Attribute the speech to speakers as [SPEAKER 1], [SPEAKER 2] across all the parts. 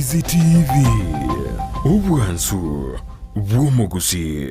[SPEAKER 1] Ndizi TV Ubwansu Gusii.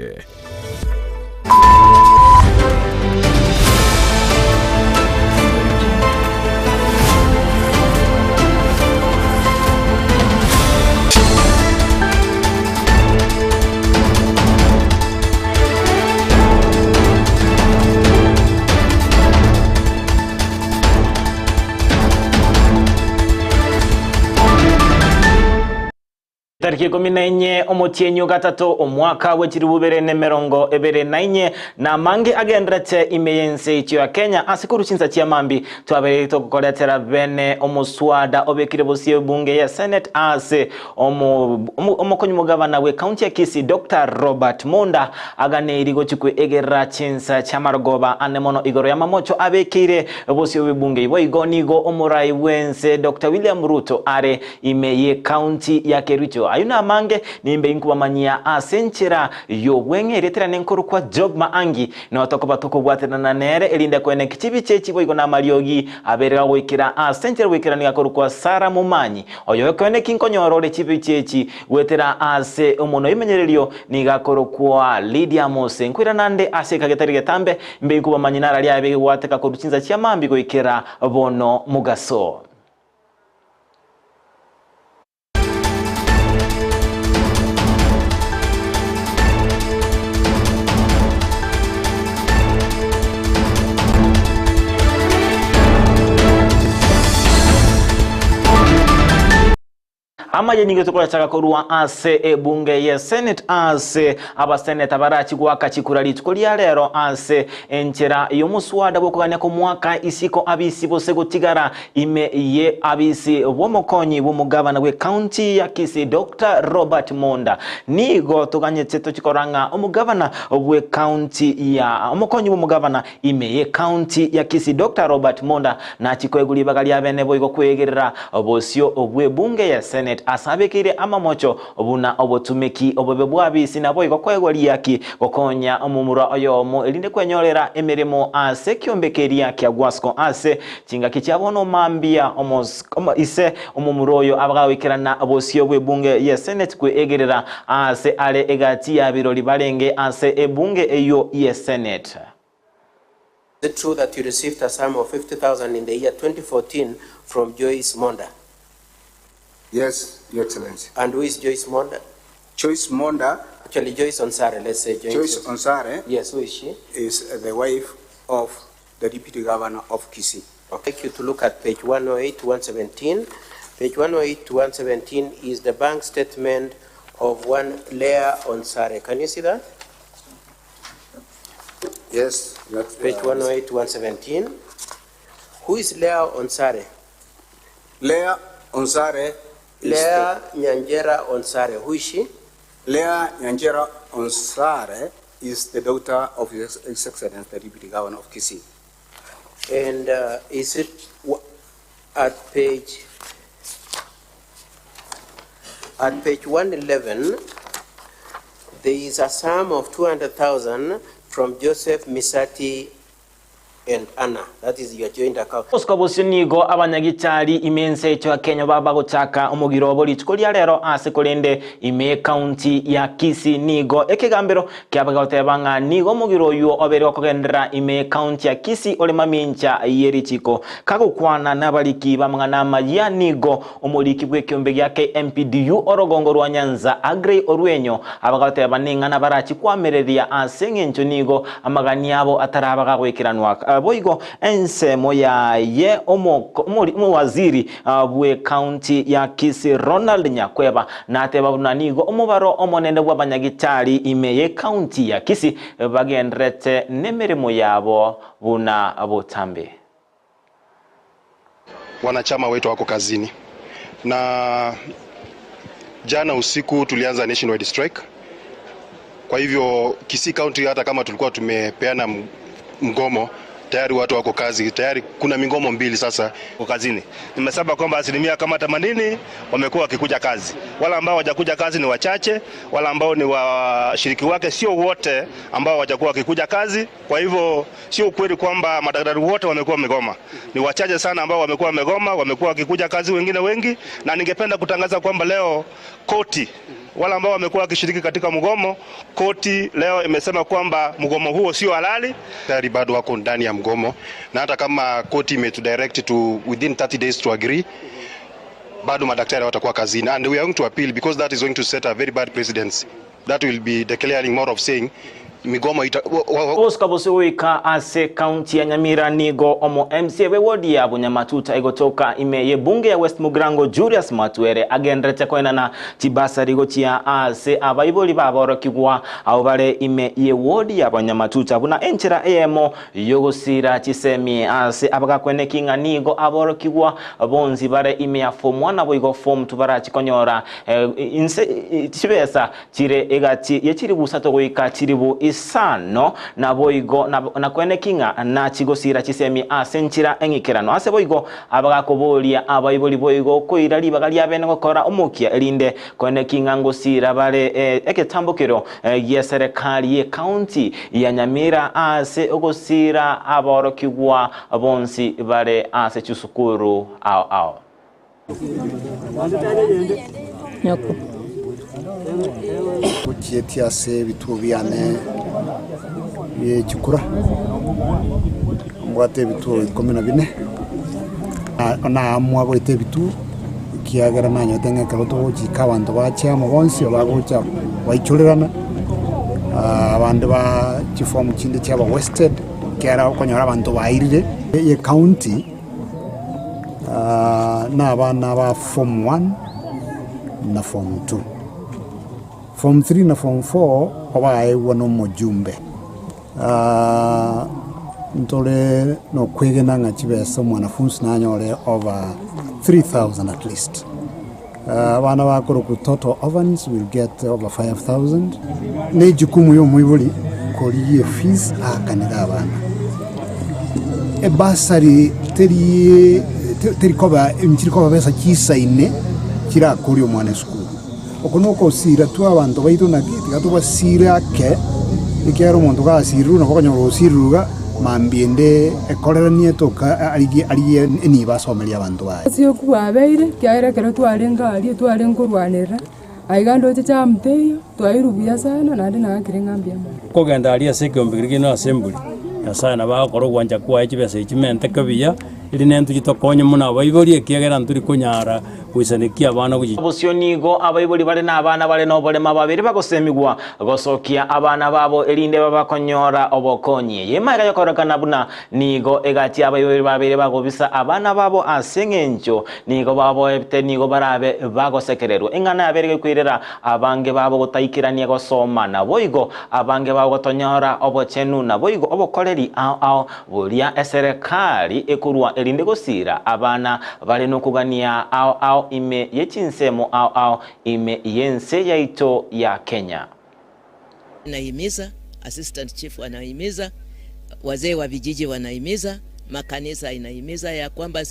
[SPEAKER 2] Tariki 14 omutienyo gatatu omwaka w'ekirububere n'emirongo ebere nainye na mangi agendrete imeyense ichio ya Kenya asikuru CHINSA chiamambi twabere tokukoletera bene omuswada obekire bosie bunge ya Senate ase omukonyi mugavana we county ya Kisii Dr. Robert Monda agane chikwe egera CHINSA chamarogoba anemono igoro ya mamocho abekire bosie bunge ibo igonigo omurai wense Dr. William Ruto are imeye county ya Kericho ayuna mange nimbe inkubamanyia asenchera yo wenge retera nenkuru kwa job MAANGI no tokoba tukubwatena na nere elinde kwene kichibi chechibo igona mariogi aberera wikira asenchera wikira ngakuru kwa Sara MOMANYI oyo kwene kinkonyorore chibi chechi wetera ase omono imenyererio nigakuru kwa LYDIA MOSE nkwira nande ase kagetari getambe mbe inkubamanyina nara abe wateka ku CHINSA chiamambi goikira bono mugaso. Amaye ningetukula chaka korua ase bunge ye Senate ase abaseneta barachi gwaka chikura litukolia lero ase enchera yomuswada bokuganya ko mwaka isiko abisi bose gutigara ime ye abisi bomokonyi bomugavana we county ya Kisii Dr. Robert Monda nigo tuganye cheto chikoranga omugavana we county ya omokonyi bomugavana ime ye county ya Kisii Dr. Robert Monda na chikweguli bagali abene boigo kwegerera obosio obwe bunge ya Senate asabekire amamocho obuna obotumeki obebebwabisi nabo igokwegwali yaki gokonya omumura oyomo elinde kwenyorera emirimo ase kyombekeri yaki agwasko ase kinga kichabono mambia ise omumuroyo abagawikirana abosio bwebunge ye Senate kwegerera ase ale egati ya biroli balenge ase ebunge eyo ye Senate.
[SPEAKER 3] Is it true that you received a sum of 50,000 in the year 2014 from Joyce Monda?
[SPEAKER 4] Yes, Your Excellency.
[SPEAKER 3] And who is Joyce Monda?
[SPEAKER 4] Joyce Monda.
[SPEAKER 3] Actually, Joyce Onsare, let's say.
[SPEAKER 4] Joyce Onsare.
[SPEAKER 3] Yes, who is she?
[SPEAKER 4] Is the wife of the Deputy Governor of Kisii.
[SPEAKER 3] Okay. I'd like you to look at page 108 to 117. Page 108 to 117 is the bank statement of one Leah Onsare. Can you see that?
[SPEAKER 4] Yes. That's
[SPEAKER 3] page 108 to 117. Who is Leah Onsare?
[SPEAKER 4] Leah Onsare.
[SPEAKER 3] Leah Nyamira Onsare. Who is she?
[SPEAKER 4] Leah Nyamira Onsare is the daughter of His Excellency, the Deputy Governor of Kisii.
[SPEAKER 3] And is it at page 111? There is a sum of 200,000 from Joseph Misati and Anna. That is your joint account.
[SPEAKER 2] Oskobosi nigo abanyagitari imense cyo Kenya baba guchaka umugiro oboli chikolia lero ase kolende ime county ya Kisii nigo ekegambero kyabagotebanga nigo mugiro yo obere okogendera ime county ya Kisii ole mamincha yerichiko kagukwana nabaliki bamwana AMAYIA nigo omuliki bwekyombe yake MPDU orogongo rwa Nyanza Agri Orwenyo abagoteba ningana barachi kwamereria ase ngencho nigo amagani abo atarabaga gwekiranwa boigo ensemo ya ye waziri bwe county ya Kisii Ronald Nyakweba nateba bunanigo omubaro omonende bw'abanyagitari imeye county ya Kisii bagendrete nemirimo yabo buna abotambe.
[SPEAKER 5] Wanachama wetu wako kazini na jana usiku tulianza nationwide strike. Kwa hivyo Kisii County hata kama tulikuwa tumepeana mgomo tayari watu wako kazi, tayari kuna migomo 2 sasa
[SPEAKER 6] kwa kazini. Nimesema kwamba asilimia kama 80 wamekuwa wakikuja kazi. Wala ambao hawajakuja kazi ni wachache, wala ambao ni washiriki wake sio wote ambao hawajakuwa wakikuja kazi. Kwa hivyo sio ukweli kwamba madaktari wote wamekuwa wamegoma. Ni wachache sana ambao wamekuwa wamegoma, wamekuwa wakikuja kazi wengine wengi, na ningependa kutangaza kwamba leo koti wala ambao wamekuwa wakishiriki katika mgomo, koti leo imesema kwamba mgomo huo sio halali.
[SPEAKER 5] Tayari bado wako ndani ya mgomo, na hata kama koti imetudirect to within 30 days to agree, bado madaktari watakuwa kazini, and we are going to appeal because that is going to set a very bad precedence. That will be declaring more of saying migomo
[SPEAKER 2] Oscar Busuika ase county ya Nyamira nigo omo MCA we wodi ya Bunyamatuta igotoka ime ye bunge ya West Mugrango Julius Matwere agendrete koina na tibasa rigo chia ase abaiboli baboro kigwa awbale ime ye wodi ya Bunyamatuta buna enchera emo yogosira chisemi ase abaga kwene kinga nigo aboro kigwa bonzi bare ime ya form 1 abo igo form tubara chikonyora tibesa chire egati yechiri busato goika chiribu ISANO na boigo na kwene kinga na chigosira chisemi asenchira engikerano ase boigo abagakobolia abaiboli boigo koirali bagali abene gukora umukia elinde kwene kinga ngosira bare eketambukiro ya serikali ye county ya Nyamira ase ogosira aborokigwa bonsi bare ase chusukuru ao
[SPEAKER 7] nyako
[SPEAKER 8] kuchetia se bitu biane ye chukura mwate bitu 14 na amwa boite bitu kiagara na nyotenga karoto chikabantu bacha mabonsi bagocha waichulirana abandu ba chiform chinde chaba wasted kera konyora abantu bairire ye county na abana ba form 1 na form 2 form 3 na form 4 obaye wono mojumbe ntole no kwegena nga chibesa mwanafunzi nanyole over 3,000 at least. Abana bakoro ku total ovens will get over 5,000. Ne jukumu yo mwibuli koliye fees akanira abana ebasari teri koba imchiri koba besa kisaine kira kuri omwana school okonoko sira tu abantu baitu na kiti gato basira ke ikiaro muntu ga siru na bakanyoro siruga mambiende ekorera nietoka ali ni basomelia abantu bae
[SPEAKER 7] sio kubabeire kyaira kero twarenga ali twarenkurwanira aigando cha mteyo twairubuya sana nandi na kirengambia
[SPEAKER 9] kogenda ali asekombigirigi no assembly yasana bakoro gwanja kwa ekibese ekimente kabiya ili nentu gitokonye muna abaibori ekiagera nturi kunyara kwisanikia abana kuji
[SPEAKER 2] Busionigo abaiboli bale na abana bale no bole mababiri bagosemigwa gosokia abana babo elinde babakonyora obokonye yemaga yokorokana buna nigo egati abaiboli babiri bagobisa abana babo asengencho nigo babo epte nigo barabe bagosekererwa ingana yaberege kwirera abange babo gutaikirania gosoma na boigo abange babo gotonyora obochenu na boigo obokoleri ao bulia eserikali ekurwa elinde gosira abana bale no kugania ao ime ye chinsemo au ime yense yaito ya Kenya.
[SPEAKER 10] Naimiza assistant chief wanaimiza, wazee wa vijiji wanaimiza, makanisa inaimiza ya kwamba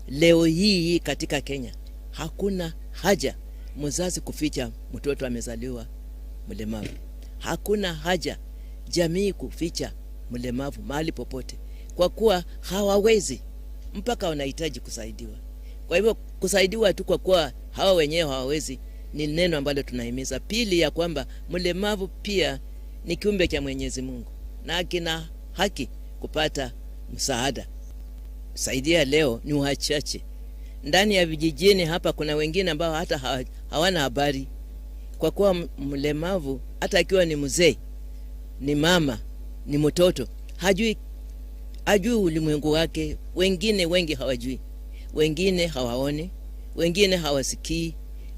[SPEAKER 10] leo hii katika Kenya hakuna haja mzazi kuficha mtoto amezaliwa mlemavu. Hakuna haja jamii kuficha mlemavu mahali popote, kwa kuwa hawawezi mpaka wanahitaji kusaidiwa. Kwa hivyo kusaidiwa tu kwa kuwa hawa wenyewe hawawezi ni neno ambalo tunahimiza. Pili ya kwamba mlemavu pia ni kiumbe cha Mwenyezi Mungu na kina haki kupata msaada. Saidia leo ni wachache. Ndani ya vijijini hapa kuna wengine ambao hata hawana habari. Kwa kuwa mlemavu hata akiwa ni mzee, ni mama, ni mtoto, hajui ulimwengu wake. Wengine wengi hawajui. Wengine hawaoni, wengine hawasikii,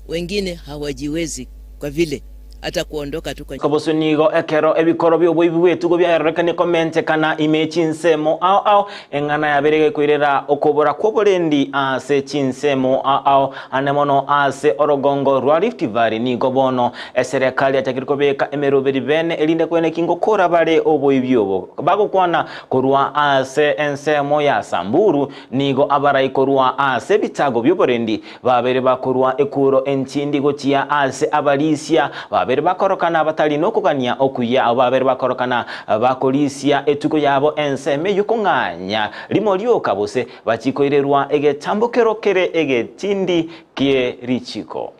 [SPEAKER 10] wengine hawajiwezi kwa vile hata kuondoka tu kwenye
[SPEAKER 2] Kobosunigo ekero ebikoro byoboibi wetu go byarekane comment kana imechinsemo au engana yaberege kwirera okobora kwoborendi ase chinsemo au anemono ase orogongo rwa Rift Valley ni gobono eserikali atakiriko beka emeroberi bene elinde kwene kingo kora bare oboibi obo bagokwana korwa ase ensemo ya Samburu nigo abarai korwa ase bitago byoborendi babere bakorwa ekuro enchindi gochia ase abalisia babere bakorokana batali nokugania okuya ababere bakorokana bakolisia etuko yabo enseme yukunganya limo lyoka bose bachikoirerwa egetambokero kere egetindi kie richiko.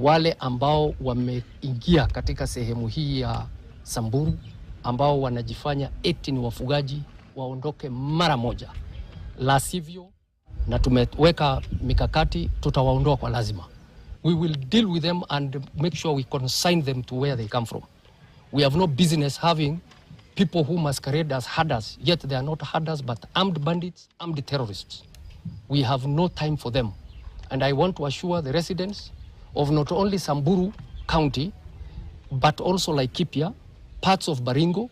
[SPEAKER 11] Wale ambao wameingia katika sehemu hii ya Samburu ambao wanajifanya eti ni wafugaji waondoke mara moja, la sivyo, na tumeweka mikakati, tutawaondoa kwa lazima. We will deal with them and make sure we consign them to where they come from. We have no business having people who masquerade as herders, yet they are not herders but armed bandits, armed terrorists. We have no time for them. And I want to assure the residents of not only Samburu County, but also Laikipia, parts of Baringo,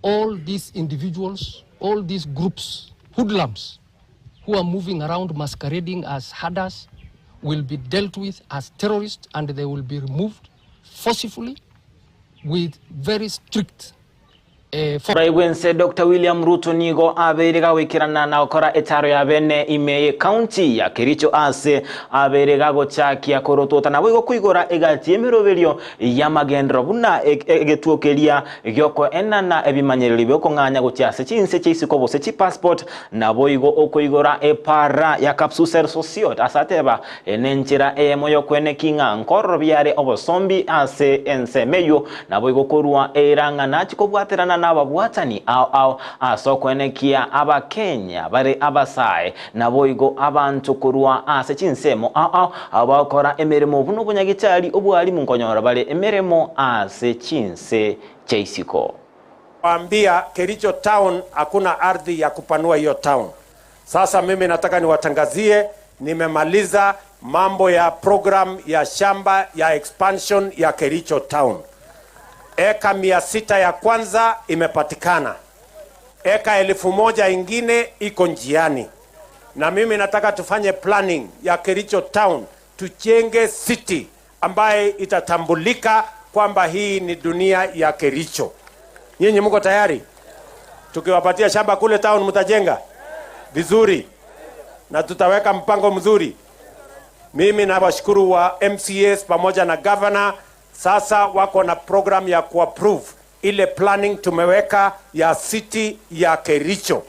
[SPEAKER 11] all these individuals, all these groups, hoodlums, who are moving around masquerading as herders will be dealt with as terrorists, and they will be removed forcibly with very strict
[SPEAKER 2] Raiwense Dr. William Ruto nigo aberega wikirana na okora etaro ya bene Imeye County ya Kericho ase aberega gochakia korotota na bwigo kuigora egati emiroberio ya magendro buna egetuokeria gyoko enana ebimanyereri byoko nganya gochase chinse chisiko bose chi passport na bwigo okuigora epara ya kapsuser sociot asateba enenchira emoyo kwene kinga nkoro byare obosombi ase ensemeyo na bwigo korwa eranga nachiko bwaterana n'ababwatani au asokwenekia abakenya bare abasaye naboigo abantu kurwa ase chinsemo au abakora emeremo buno bunyagitali obwali munkonyora bare emeremo ase chinse chaisiko.
[SPEAKER 12] Waambia Kericho town hakuna ardhi ya kupanua hiyo town. Sasa mimi nataka niwatangazie nimemaliza mambo ya program ya shamba ya expansion ya Kericho town. Eka 600 ya kwanza imepatikana. Eka 1000 ingine iko njiani. Na mimi nataka tufanye planning ya Kericho town, tujenge city ambaye itatambulika kwamba hii ni dunia ya Kericho. Nyinyi mko tayari? Tukiwapatia shamba kule town mtajenga vizuri na tutaweka mpango mzuri. Mimi nawashukuru wa MCAs pamoja na governor. Sasa wako na program ya kuapprove ile planning tumeweka ya city ya Kericho,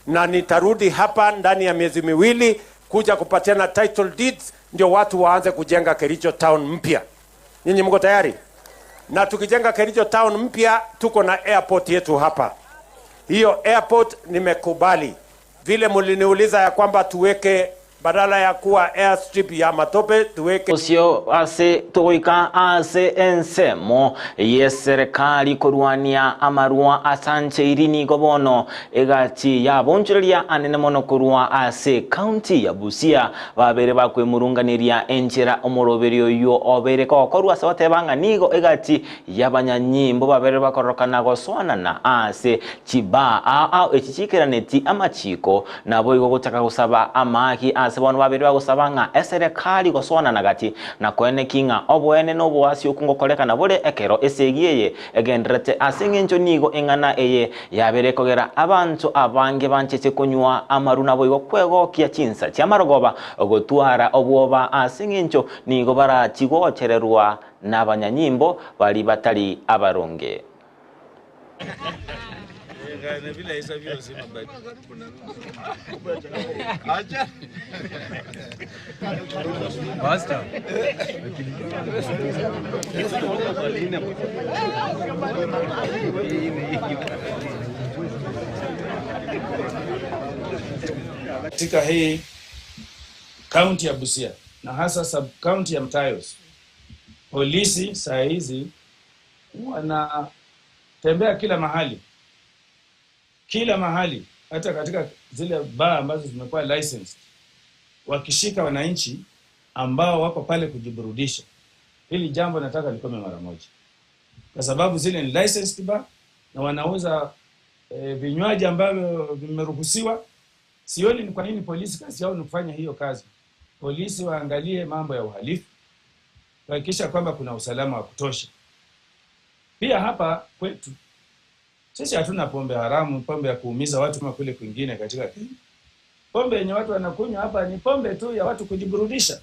[SPEAKER 12] na nitarudi hapa ndani ya miezi miwili kuja kupatiana title deeds ndio watu waanze kujenga Kericho town mpya. Nyinyi mko tayari? Na tukijenga Kericho town mpya tuko na airport yetu hapa. Hiyo airport nimekubali. Vile muliniuliza ya kwamba tuweke badala ya kuwa airstrip ya matope tuweke
[SPEAKER 2] osio ase toika ase ensemo yeserikali kurwania amarua asanche irini gobono egati ya bonjulia anene mono kurwa ase county ya Busia babere bakwe murunganiria enchera omoroberio yo obere ko korwa satebanga nigo egati yabanyanyimbo babere bakorokana goswana na ase chiba au echichikiraneti amachiko nabo igo gutaka gusaba amaki sebonu babiri bagusabanga eserikali goswana nagati na kwene kinga obwene no bwasi okungokoleka na bole ekero esegiye egendrete asengenjo nigo engana eye yabere kogera abantu abange banchete kunywa amaruna boigo kwego kia CHINSA cyamarogoba ogotwara obwoba asengenjo nigo bara kigochererwa n'abanyanyimbo bali batali abaronge.
[SPEAKER 13] Katika hii kaunti ya Busia na hasa sub county ya Mtayos, polisi saa hizi wanatembea kila mahali hata katika zile baa ambazo zimekuwa licensed, wakishika wananchi ambao wako pale kujiburudisha, hili jambo nataka likome mara moja, kwa sababu zile ni licensed bar na wanauza vinywaji ambavyo vimeruhusiwa. Sioni ni kwa nini polisi kazi yao ni kufanya hiyo kazi. Polisi waangalie mambo ya uhalifu, kuhakikisha kwamba kuna usalama wa kutosha. Pia hapa kwetu sisi hatuna pombe haramu, pombe ya kuumiza watu kama kule kwingine katika Kenya. Pombe yenye watu wanakunywa hapa ni pombe tu ya watu kujiburudisha.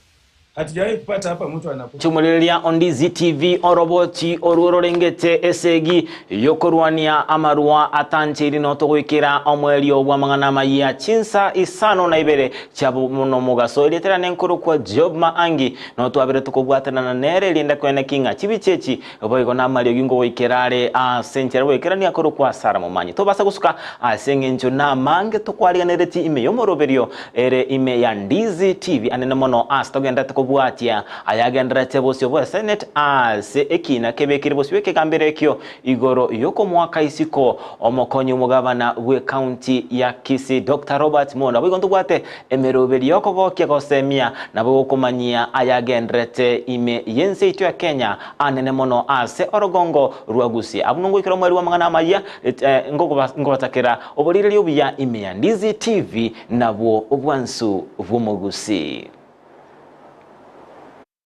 [SPEAKER 13] Hatujawahi kupata hapa mtu anakunywa.
[SPEAKER 2] Chumulilia Ndizi TV oroboti orurorengete esegi yokorwania amarua atanchiri no tugwikira omweri obwa MAANGI CHINSA ISANO na IBERE chabo muno mugaso iletera nenkuru kwa job MAANGI no twabere tukubwatana na nere linda kwene kinga chibichechi oboigo na mali ogingo wikirare senchera wikirani akuru kwa Sara MOMANYI tobasa gusuka asengencho na mange tukwariganereti ime yomoroberio ere ime ya Ndizi TV anene mono astogenda kubwatia ayagendera tebosyo bwa Senate ase ekina kebekire bosyo kekamberekyo igoro yoko mwaka isiko omokonyi mugabana we county ya Kisii Dr. Robert Mona bwigo ndubwate emeroberi yoko gokya gosemia nabo kumanyia ayagendrete ime yense itu ya Kenya anene mono ase orogongo rwa Gusii abunungu ikiro mweri wa AMAYIA ngobatakira obolire lyobuya ime ya Ndizi TV nabo obwansu vumo Gusii.